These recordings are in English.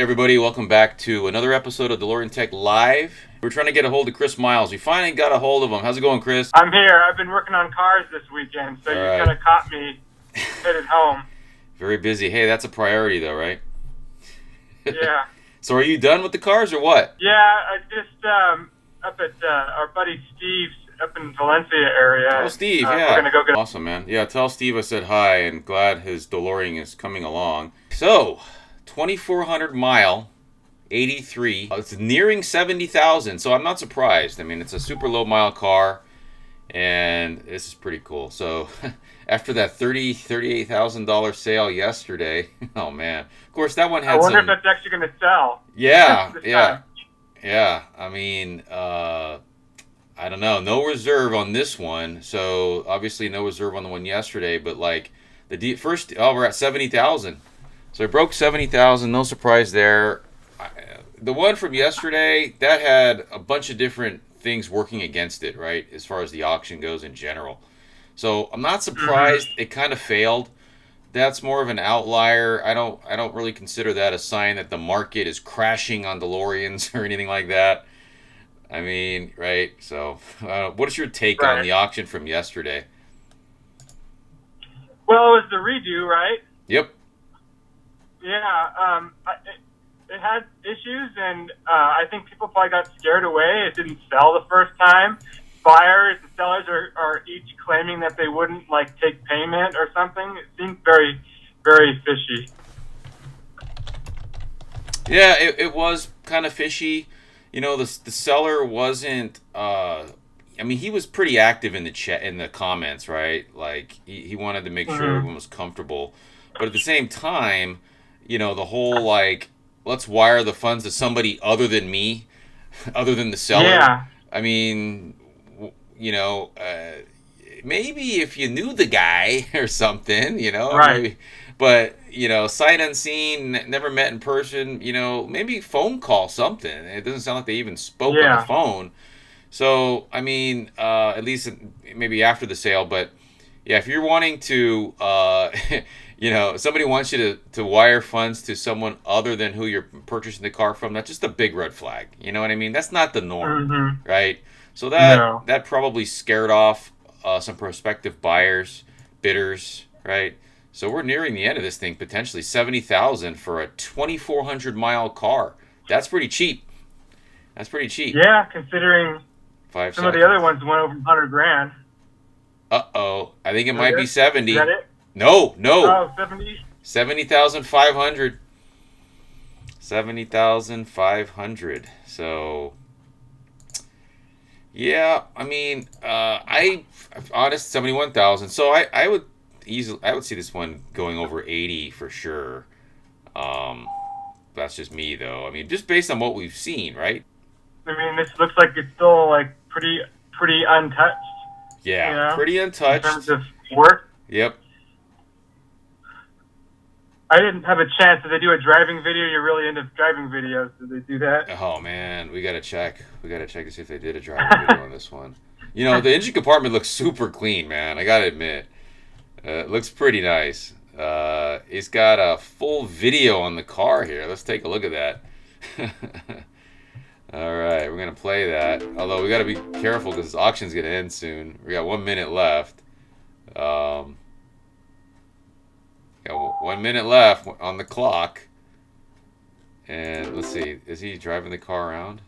Everybody, welcome back to another episode of DeLoreanTECH Live. We're trying to get a hold of Chris Miles. We finally got a hold of him. How's it going, Chris? I'm here. I've been working on cars this weekend, so you kind of caught me headed home. Very busy. Hey, that's a priority, though, right? Yeah. So are you done with the cars or what? Yeah, I just up at our buddy Steve's up in Valencia area. Oh, Steve, yeah. We're gonna go get. Awesome, man. Yeah, tell Steve I said hi and glad his DeLorean is coming along. So, 2,400 mile, 83. It's nearing 70,000, so I'm not surprised. I mean, it's a super low mile car, and this is pretty cool. So, after that $38,000 sale yesterday, oh man. Of course, that one had I wonder some... if that's actually going to sell. Yeah, yeah. time. Yeah, I mean, I don't know. No reserve on this one, so obviously no reserve on the one yesterday, but like first, we're at 70,000. So it broke 70,000, no surprise there. The one from yesterday, that had a bunch of different things working against it, right, as far as the auction goes in general. So I'm not surprised it kind of failed. That's more of an outlier. I don't really consider that a sign that the market is crashing on DeLoreans or anything like that. I mean, right? So, what's your take on the auction from yesterday? Well, it was the redo, right? Yep. Yeah. It had issues, and I think people probably got scared away. It didn't sell the first time. Buyers and sellers are each claiming that they wouldn't take payment or something. It seemed very, very fishy. Yeah, it was kind of fishy. You know, the seller wasn't. I mean, he was pretty active in the chat, in the comments, right? Like he wanted to make sure everyone was comfortable, but at the same time, you know, the whole let's wire the funds to somebody other than me, other than the seller. Yeah. I mean, you know, maybe if you knew the guy or something, you know, right. Maybe, but you know, sight unseen, never met in person, you know, maybe phone call something. It doesn't sound like they even spoke on the phone. So, I mean, at least maybe after the sale, but yeah, if you're wanting to, you know, somebody wants you to wire funds to someone other than who you're purchasing the car from, that's just a big red flag. You know what I mean? That's not the norm, right? So that probably scared off some prospective buyers, bidders, right? So we're nearing the end of this thing, potentially 70,000 for a 2,400 mile car. That's pretty cheap. That's pretty cheap. Yeah, considering 5 some seconds. of the other ones went over 100 grand. Uh-oh. I think it might be 70. Is that it? No. Oh, 70? 70,500. 70,500. So, yeah, I mean, honest 71,000. So I would see this one going over 80 for sure. That's just me though. I mean, just based on what we've seen, right? I mean, this looks like it's still pretty untouched. Yeah, you know, pretty untouched. In terms of work. Yep. I didn't have a chance. Did they do a driving video? You're really into driving videos. Did they do that? Oh man, we gotta check. We gotta check to see if they did a driving video on this one. You know, the engine compartment looks super clean, man. I gotta admit, it looks pretty nice. It's got a full video on the car here. Let's take a look at that. All right, we're gonna play that. Although we gotta be careful because this auction's gonna end soon. We got 1 minute left. Got 1 minute left on the clock. And let's see, is he driving the car around?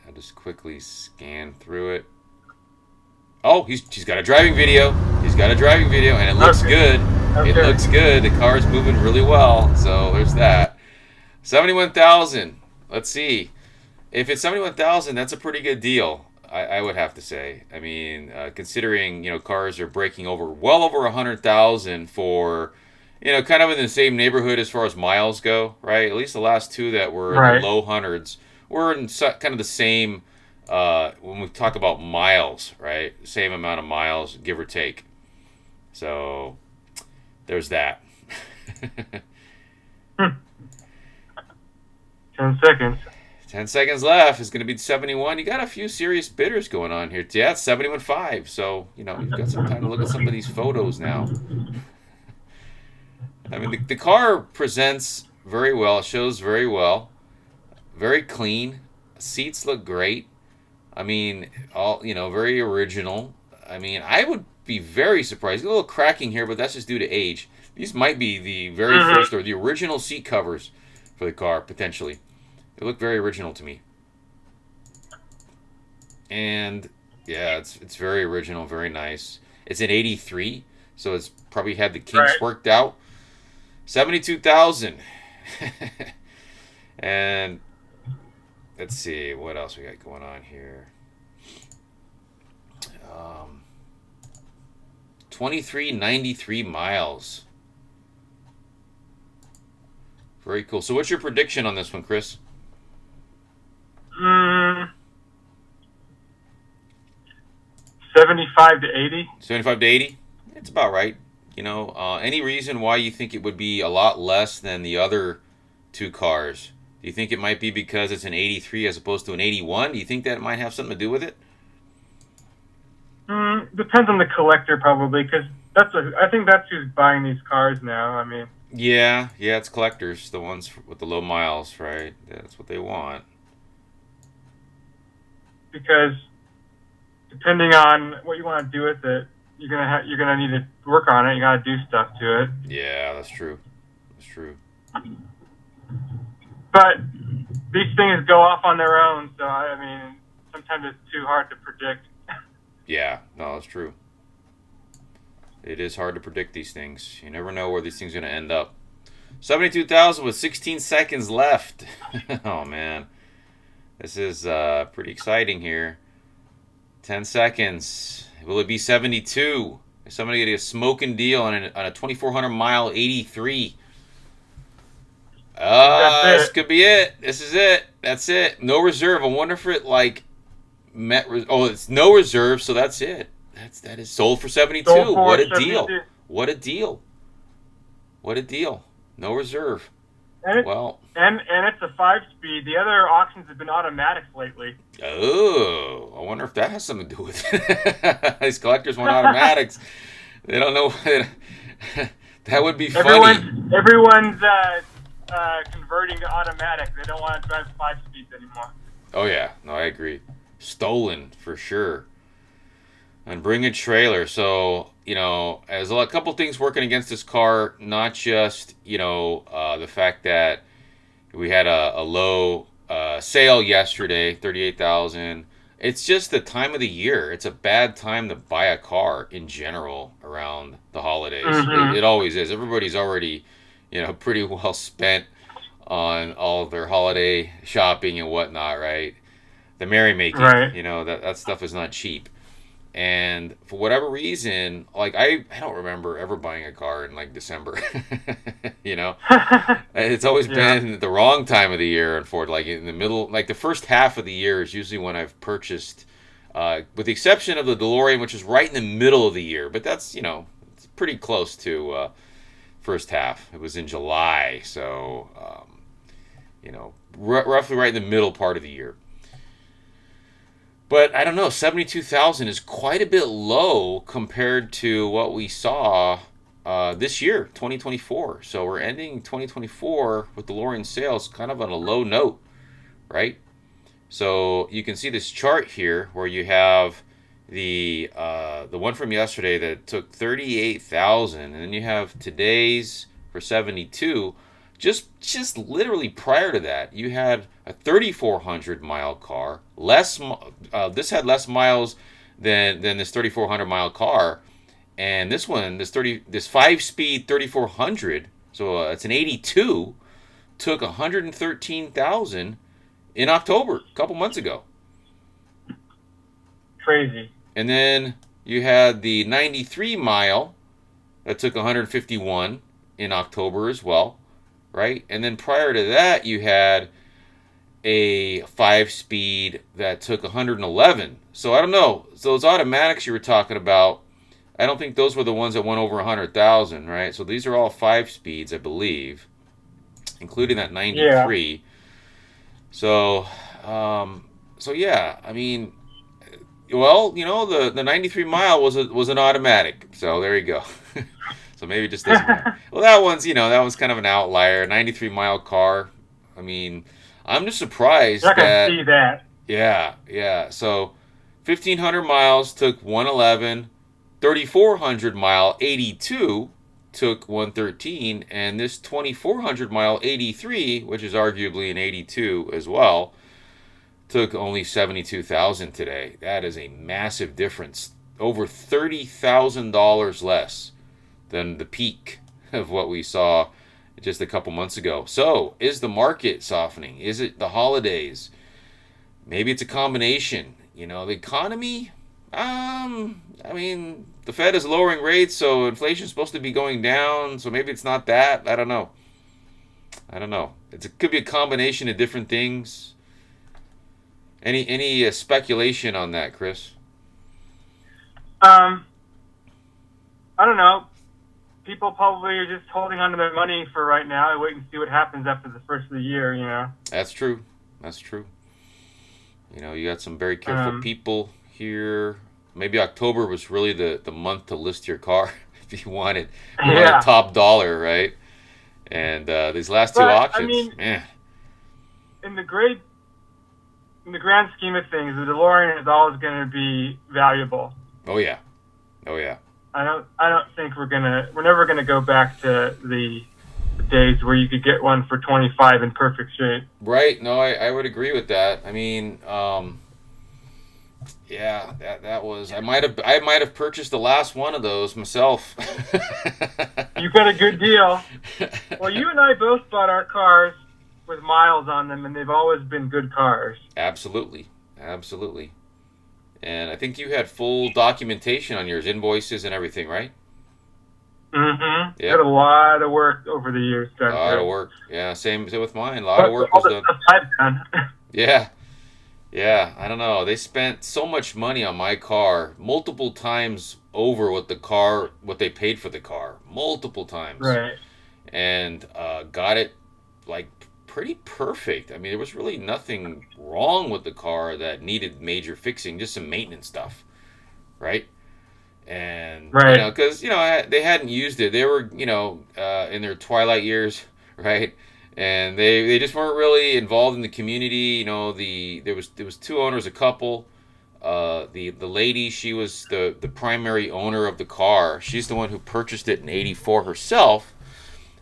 I'll just quickly scan through it. Oh, he's got a driving video. He's got a driving video, and it looks good. Okay. It looks good. The car's moving really well. So there's that. 71,000. Let's see. If it's 71,000, that's a pretty good deal. I would have to say. I mean, considering, you know, cars are breaking well over 100,000 for, you know, kind of in the same neighborhood as far as miles go, right? At least the last two that were in the low hundreds were in kind of the same, when we talk about miles, right? Same amount of miles, give or take. So, there's that. 10 seconds. 10 seconds left. It's going to be 71. You got a few serious bidders going on here. Yeah, it's 71.5. So, you know, you've got some time to look at some of these photos now. I mean, the car presents very well. It shows very well. Very clean. Seats look great. I mean, all very original. I mean, I would be very surprised. A little cracking here, but that's just due to age. These might be the very first or the original seat covers for the car, potentially. They look very original to me. And yeah, it's very original, very nice. It's an '83, so it's probably had the kinks worked out. 72,000. And let's see what else we got going on here. 2393 miles. Very cool. So what's your prediction on this one, Chris? 75 to 80. 75 to 80? It's about right. Any reason why you think it would be a lot less than the other two cars? Do you think it might be because it's an 83 as opposed to an 81? Do you think that might have something to do with it? Depends on the collector, probably, because I think that's who's buying these cars now. I mean, yeah, it's collectors, the ones with the low miles, right? That's what they want. Because depending on what you want to do with it, you're gonna need to work on it. You gotta do stuff to it. Yeah, that's true. That's true. But these things go off on their own, so I mean, sometimes it's too hard to predict. Yeah, no, that's true. It is hard to predict these things. You never know where these things are going to end up. 72,000 with 16 seconds left. Oh, man. This is pretty exciting here. 10 seconds. Will it be 72? Is somebody going to get a smoking deal on a 2,400 mile 83? This could be it. This is it. That's it. No reserve. I wonder if it it's no reserve, so that's it. That is sold for 72. What a deal. What a deal. What a deal. No reserve. And it's a 5-speed. The other auctions have been automatics lately. Oh, I wonder if that has something to do with it. These collectors want automatics. They don't know. That would be funny. Everyone's converting to automatic. They don't want to drive 5-speeds anymore. Oh, yeah. No, I agree. Stolen, for sure. And bring a trailer. So, there's a couple things working against this car. Not just, the fact that we had a low sale yesterday, 38,000. It's just the time of the year. It's a bad time to buy a car in general around the holidays. It always is. Everybody's already, pretty well spent on all of their holiday shopping and whatnot, right? The merrymaking, right. That stuff is not cheap. And for whatever reason, I don't remember ever buying a car in December. It's always been the wrong time of the year. Unfortunately, in the middle, the first half of the year is usually when I've purchased, with the exception of the DeLorean, which is right in the middle of the year. But that's it's pretty close to first half. It was in July, so roughly right in the middle part of the year. But I don't know, 72,000 is quite a bit low compared to what we saw this year, 2024. So we're ending 2024 with DeLorean sales kind of on a low note, right? So you can see this chart here where you have the one from yesterday that took 38,000, and then you have today's for 72. Just literally prior to that, you had a 3,400 mile car. This had less miles than this 3,400 mile car, and this 5-speed 3,400. So it's an 82. Took 113,000 in October, a couple months ago. Crazy. And then you had the 93 mile that took 151 in October as well. Right? And then prior to that, you had a 5-speed that took 111. So I don't know. So those automatics you were talking about, I don't think those were the ones that went over 100,000, right? So these are all 5-speeds, I believe, including that 93. Yeah. So yeah, I mean, well, the 93 mile was an automatic. So there you go. So maybe it just doesn't matter. Well, that one's kind of an outlier. 93-mile car. I mean, I'm just surprised You're not that. gonna see that. Yeah. So 1,500 miles took 111. 3,400 mile 82 took 113, and this 2,400 mile 83, which is arguably an 82 as well, took only 72,000 today. That is a massive difference. Over $30,000 less than the peak of what we saw just a couple months ago. So, is the market softening? Is it the holidays? Maybe it's a combination. The economy, I mean, the Fed is lowering rates, so inflation's supposed to be going down, so maybe it's not that. I don't know. It could be a combination of different things. Any speculation on that, Chris? I don't know. People probably are just holding on to their money for right now and wait and see what happens after the first of the year, That's true. You got some very careful people here. Maybe October was really the month to list your car if you wanted top dollar, right? And these last two auctions, I mean, man. In the grand scheme of things, the DeLorean is always going to be valuable. Oh yeah. I don't think we're never gonna go back to the days where you could get one for 25 in perfect shape. Right. No, I would agree with that. I mean, yeah, that was. I might have purchased the last one of those myself. You got a good deal. Well, you and I both bought our cars with miles on them, and they've always been good cars. Absolutely. And I think you had full documentation on yours, invoices and everything, right? Mm-hmm. Yeah. Had a lot of work over the years done. A lot of work. Yeah, same with mine. A lot of work was done. I've done. Yeah. I don't know. They spent so much money on my car, multiple times over what they paid for the car, multiple times. Right. And got it like pretty perfect. I mean, there was really nothing wrong with the car that needed major fixing, just some maintenance stuff, right? And because they hadn't used it, they were in their twilight years, right? And they just weren't really involved in the community. There was two owners, a couple. The lady, she was the primary owner of the car. She's the one who purchased it in '84 herself,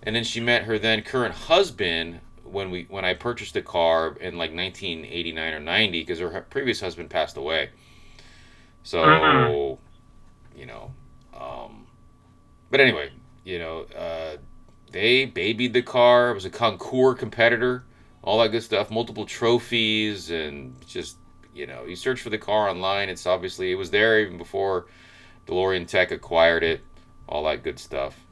and then she met her then current husband when I purchased the car in like 1989 or 90, because her previous husband passed away. So, but anyway, they babied the car. It was a concours competitor, all that good stuff, multiple trophies, and just, you search for the car online. It was there even before DeLoreanTECH acquired it, all that good stuff.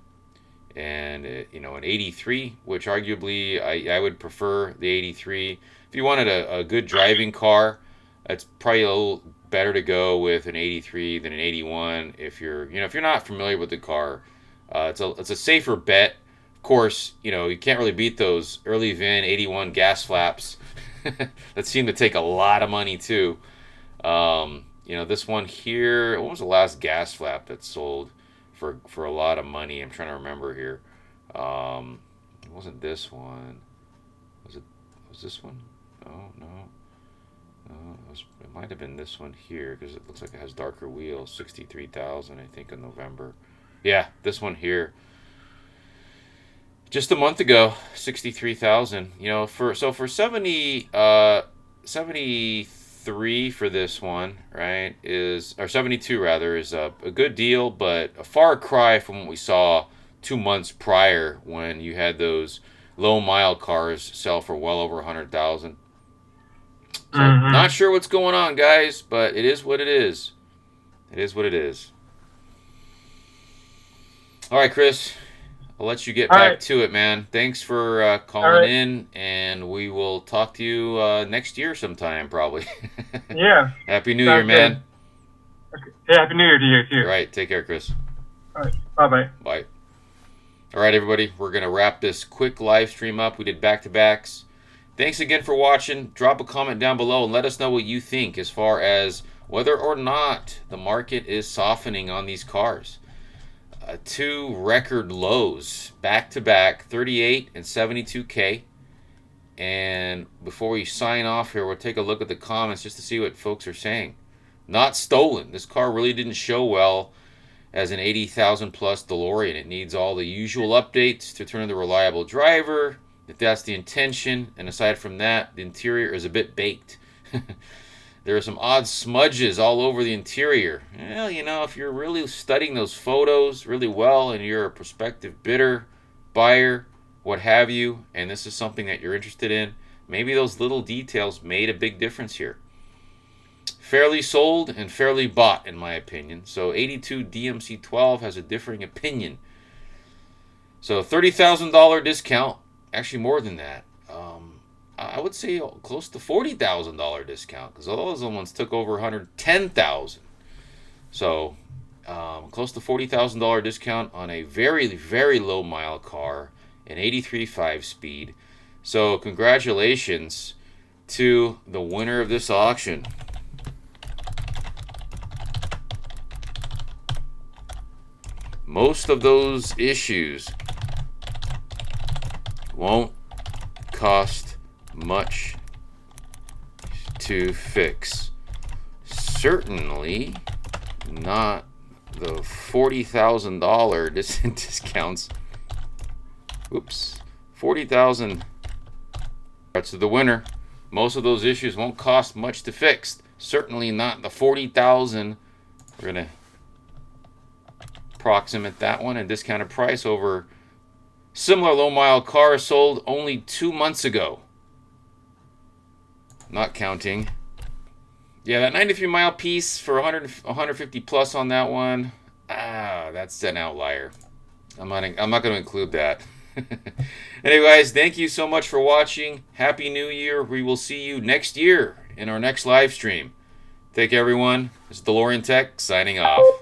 And an 83, which arguably I would prefer the 83. If you wanted a good driving car, it's probably a little better to go with an 83 than an 81. If you're not familiar with the car, it's a safer bet. Of course, you can't really beat those early VIN 81 gas flaps that seem to take a lot of money too. This one here, what was the last gas flap that sold for a lot of money? I'm trying to remember here. It wasn't this one. Was this one? No. It might have been this one here, because it looks like it has darker wheels. 63,000, I think, in November. Yeah, this one here. Just a month ago, 63,000. For 73 for this one, right, or 72 rather, is a good deal, but a far cry from what we saw 2 months prior when you had those low mile cars sell for well over 100,000. So not sure what's going on, guys, but it is what it is. All right, Chris, I'll let you get back to it, man. Thanks for calling in, and we will talk to you next year sometime, probably. Yeah. Happy New Year, man. Okay. Yeah, Happy New Year to you, too. All right, take care, Chris. All right, bye-bye. Bye. All right, everybody, we're going to wrap this quick live stream up. We did back-to-backs. Thanks again for watching. Drop a comment down below and let us know what you think as far as whether or not the market is softening on these cars. two record lows back to back, 38 and 72K. And before we sign off here, we'll take a look at the comments just to see what folks are saying. Not stolen. This car really didn't show well as an 80,000 plus DeLorean. It needs all the usual updates to turn into a reliable driver, if that's the intention. And aside from that, the interior is a bit baked. There are some odd smudges all over the interior. Well, you know, if you're really studying those photos really well and you're a prospective bidder, buyer, what have you, and this is something that you're interested in, maybe those little details made a big difference here. Fairly sold and fairly bought, in my opinion. So 82 DMC-12 has a differing opinion. So $30,000 discount, actually more than that. I would say close to $40,000 discount, because all those ones took over $110,000. So close to $40,000 discount on a very, very low mile car, an 83 5-speed. So congratulations to the winner of this auction. Most of those issues won't cost much to fix. Certainly not the $40,000 discounts. Oops, $40,000 to the winner. Most of those issues won't cost much to fix. Certainly not the $40,000. We're gonna approximate that one and discounted price over similar low mile car sold only 2 months ago. Not counting. Yeah, that 93 mile piece for 150 plus on that one. That's an outlier. I'm not going to include that. Anyway, guys, thank you so much for watching. Happy New Year. We will see you next year in our next live stream. Take care, everyone. This is DeLoreanTECH signing off.